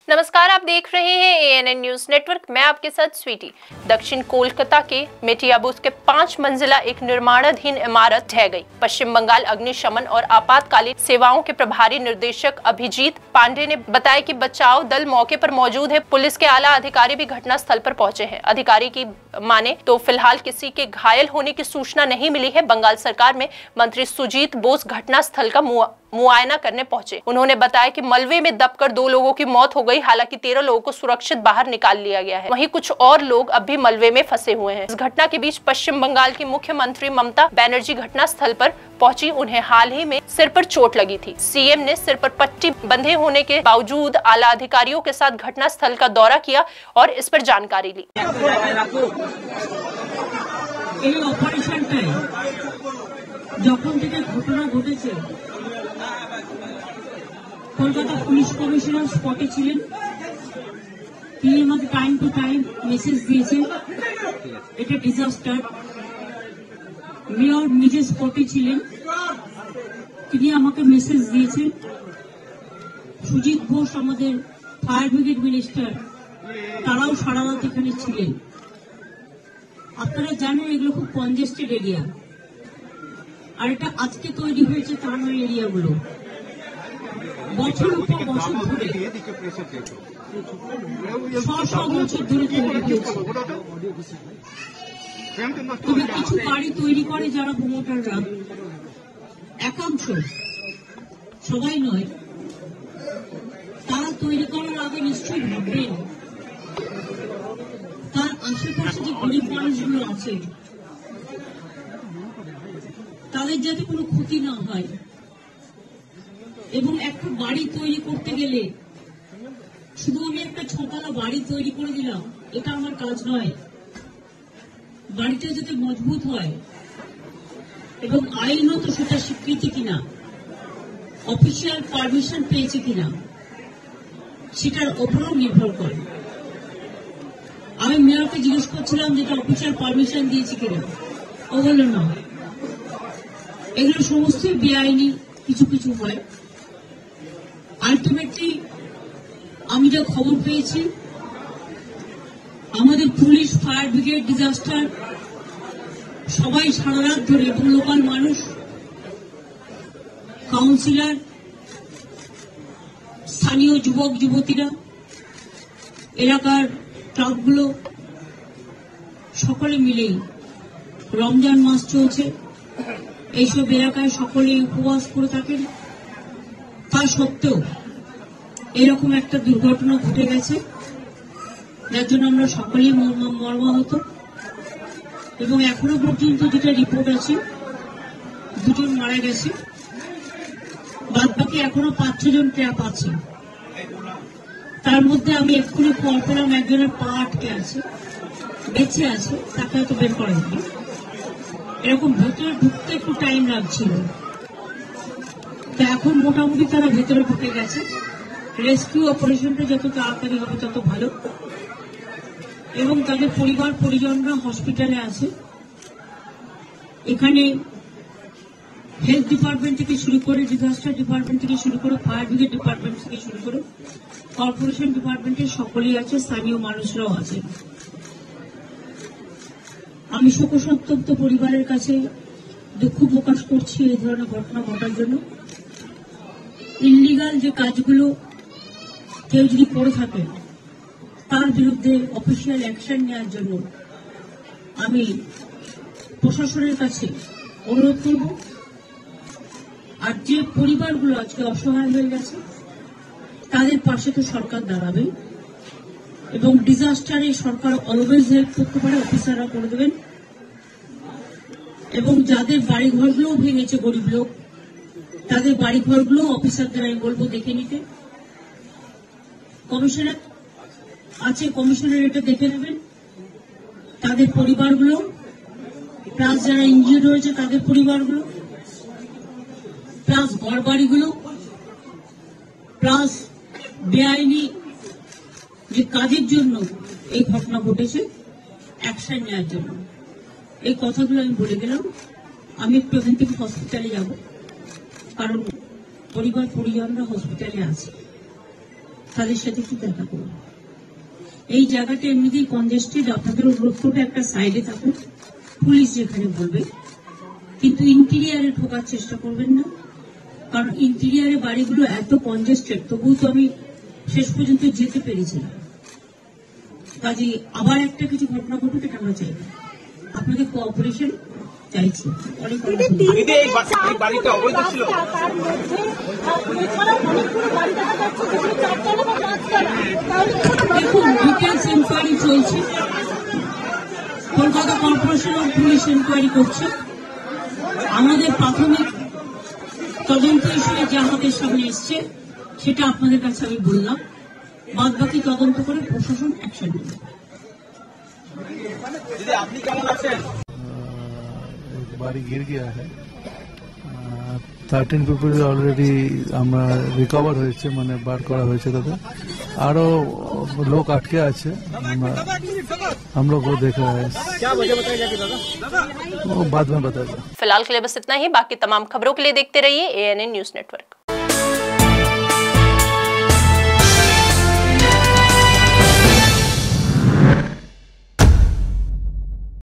नमस्कार, आप देख रहे हैं ANN न्यूज नेटवर्क। मैं आपके साथ स्वीटी। दक्षिण कोलकाता के मेटियाबुस के 5 मंजिला एक निर्माणाधीन इमारत ढह गई। पश्चिम बंगाल अग्निशमन और आपातकालीन सेवाओं के प्रभारी निर्देशक अभिजीत पांडे ने बताया कि बचाव दल मौके पर मौजूद है। पुलिस के आला अधिकारी भी घटनास्थल पर पहुंचे हैं। अधिकारी की माने तो फिलहाल किसी के घायल होने की सूचना नहीं मिली है। बंगाल सरकार में मंत्री सुजीत बोस घटनास्थल का मुआयना करने पहुंचे। उन्होंने बताया कि मलबे में दबकर 2 लोगों की मौत हो गई। हालांकि 13 लोगों को सुरक्षित बाहर निकाल लिया गया है। वहीं कुछ और लोग अब भी मलबे में फंसे हुए हैं। इस घटना के बीच पश्चिम बंगाल की मुख्यमंत्री ममता बनर्जी घटनास्थल पर पहुंची। उन्हें हाल ही में सिर पर चोट लगी थी। सीएम ने सिर पर पट्टी बंधे होने के बावजूद आला अधिकारियों के साथ घटनास्थल का दौरा किया और इस पर जानकारी ली। কলকাতা পুলিশ কমিশনার স্পটে ছিলেন। তিনি আমাকে টাইম টু টাইম মেসেজ দিয়েছেন এটা ডিজাস্টার। মেয়র নিজে স্পটে ছিলেন, তিনি আমাকে মেসেজ দিয়েছেন। সুজিত বোস আমাদের ফায়ার ব্রিগেড মিনিস্টার, তারাও সারা রাত এখানে ছিলেন। আপনারা জানেন এগুলো খুব কনজেস্টেড এরিয়া, আর এটা আজকে তৈরি হয়েছে তা নয়। এরিয়াগুলো বছরের পর বছর ধরে বছর ধরে তৈরি হয়েছে। তবে কিছু বাড়ি তৈরি করে যারা প্রমোটাররা, একাংশ, সবাই নয়, তারা তৈরি করার আগে নিশ্চয়ই ভাববেন তার আশেপাশে যে গরিব মানুষগুলো আছে তাদের যাতে কোনো ক্ষতি না হয়। এবং একটা বাড়ি তৈরি করতে গেলে শুধু আমি একটা 6তলা বাড়ি তৈরি করে দিলাম, এটা আমার কাজ নয়। বাড়িটা যাতে মজবুত হয় এবং আইনত সেটা স্বীকৃতি কিনা, অফিসিয়াল পারমিশন পেয়েছে কিনা, সেটার ওপরও নির্ভর করে। আমি মেয়রকে জিজ্ঞেস করছিলাম যেটা অফিসিয়াল পারমিশন দিয়েছে কিনা, ও বলল না। এগুলো সমস্তই বেআইনি কিছু কিছু হয়। আলটিমেটলি আমি যা খবর পেয়েছি, আমাদের পুলিশ, ফায়ার ব্রিগেড, ডিজাস্টার সবাই সারা রাত ধরে, এবং লোকাল মানুষ, কাউন্সিলর, স্থানীয় যুবক যুবতীরা, এলাকার ক্লাবগুলো সকলে মিলেই, রমজান মাস চলছে, এইসব এলাকায় সকলে উপবাস করে থাকেন। তা সত্ত্বেও এরকম একটা দুর্ঘটনা ঘটে গেছে, যার জন্য আমরা সকলেই মর্মাহত। এবং এখনো পর্যন্ত যেটা রিপোর্ট আছে, 2 জন মারা গেছে, বাদ বাকি এখনো 5-6 জন ট্র্যাপ আছে। তার মধ্যে আমি এক্ষুনি খবর পেলাম একজনের পা আটকে আছে, বেঁচে আছে, তাকে হয়তো বের করা যাবে। এরকম ভেতরে ঢুকতে একটু টাইম লাগছিল, তো এখন মোটামুটি তারা ভেতরে ঢুকে গেছে। রেস্কিউ অপারেশনটা যত তাড়াতাড়ি হবে তত ভালো। এবং তাদের পরিবার পরিজনরা হসপিটালে আছে। এখানে হেলথ ডিপার্টমেন্ট থেকে শুরু করে, ডিজাস্টার ডিপার্টমেন্ট থেকে শুরু করে, ফায়ার ব্রিগেড ডিপার্টমেন্ট থেকে শুরু করে, কর্পোরেশন ডিপার্টমেন্টের সকলেই আছে, স্থানীয় মানুষরাও আছে। আমি শোকসন্তপ্ত পরিবারের কাছে দুঃখ প্রকাশ করছি এই ধরনের ঘটনা ঘটার জন্য। ইনলিগাল যে কাজগুলো কেউ যদি করে থাকে তার বিরুদ্ধে অফিসিয়াল অ্যাকশন নেওয়ার জন্য আমি প্রশাসনের কাছে অনুরোধ করব। আর যে পরিবারগুলো আজকে অসহায় হয়ে গেছে তাদের পাশে তো সরকার দাঁড়াবে, এবং ডিজাস্টারে সরকার অলওয়েজ হেল্প করতে পারে, অফিসাররা করে দেবেন। এবং যাদের বাড়িঘরগুলোও ভেঙেছে, গরিব লোক, তাদের বাড়িঘরগুলো অফিসারদের আমি বলবো দেখে নিতে। কমিশনার আছে, কমিশনার এটা দেখে নেবেন। তাদের পরিবারগুলো, প্লাস যারা ইনজিওর্ড হয়েছে তাদের পরিবারগুলো, প্লাস ঘর বাড়িগুলো, প্লাস বেআইনি যে কাজের জন্য এই ঘটনা ঘটেছে, অ্যাকশন নেওয়ার জন্য। এই কথাগুলো আমি বলে গেলাম। আমি একটু এখান থেকে হসপিটালে যাব, কারণ পরিবার পরিজনরা হসপিটালে আছে। তাদের সাথে একটু দেখা করুন। এই জায়গাটা এমনিতেই কনজেস্টেড, আপনাদের অনুরোধ করবে একটা সাইডে থাকুন, পুলিশ যেখানে বলবে, কিন্তু ইন্টেরিয়ারে ঢোকার চেষ্টা করবেন না, কারণ ইন্টেরিয়ারে বাড়িগুলো এত কনজেস্টেড, তবুও তো আমি শেষ পর্যন্ত যেতে পেরেছিলাম। কাজে আবার একটা কিছু ঘটনা ঘটুক এটা আমরা চাই না, আপনাদের কোঅপারেশন চাইছি। অনেক অনেক দেখুন, ডিটেলস ইনকোয়ারি চলছে, Kolkata corporation of police inquiry করছে। আমাদের প্রাথমিক তদন্ত হিসেবে যা হাতের সামনে এসছে সেটা আপনাদের কাছে আমি বললাম, বাদ বাকি তদন্ত করে প্রশাসন অ্যাকশন নেবে। বাড়ি गिर गया है, 13 পিপল অলরেডি আমরা রিকভার হয়েছে, মানে বার করা হয়েছে তাদের, আরো লোক আটকে আছে, हम लोग वो देख रहे हैं, क्या वजह बताई जाएगी दादा, वो बाद में बताएगा। फिलहाल के लिए बस इतना ही, बाकी तमाम खबरों के लिए देखते रहिए ANN न्यूज नेटवर्क।